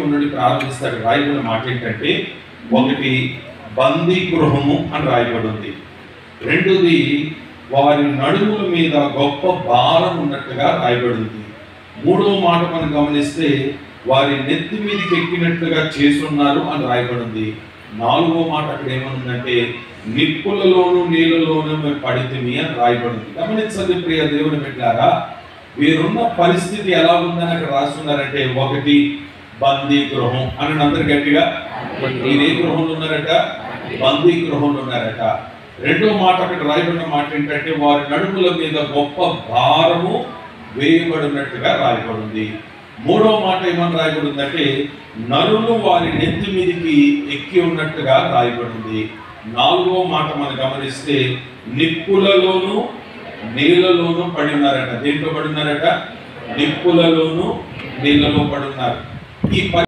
నుండి ప్రారంభిస్తాడు. రాయబడిన మాట ఏంటంటే, ఒకటి బందీ గృహము అని రాయబడి ఉంది. రెండోది వారి నడుముల మీద గొప్ప భారం ఉన్నట్టుగా రాయబడి ఉంది. మూడవ మాట మనం గమనిస్తే వారి నెత్తి మీదకి ఎక్కినట్లుగా చేసున్నారు అని రాయబడి ఉంది. నాలుగో మాట అక్కడ ఏమనుందంటే, నిప్పులలోను నీళ్ళలోనూ మేము పడితిమి అని రాయబడి ఉంది. గమనించండి ప్రియ దేవుని బిడ్డలారా, వీరున్న పరిస్థితి ఎలా ఉందని అక్కడ రాస్తున్నారంటే, ఒకటి బందీ గృహం అని అందరు గట్టిగా, మీరు ఏ గృహంలో ఉన్నారట? బందీ గృహంలో ఉన్నారట. రెండో మాట అక్కడ రాయబడిన మాట ఏంటంటే, వారి నడుముల మీద గొప్ప భారము వేయబడినట్టుగా రాయబడింది. మూడో మాట ఏమని రాయబడిందంటే, నరులు వారి నెత్తి మీదకి ఎక్కి ఉన్నట్టుగా రాయబడింది. నాలుగో మాట మనం గమనిస్తే, నిప్పులలోను నీళ్ళలోనూ పడి ఉన్నారట. దేంట్లో పడి ఉన్నారట? నిప్పులలోను నీళ్ళలో పడి ఉన్నారు. ఈ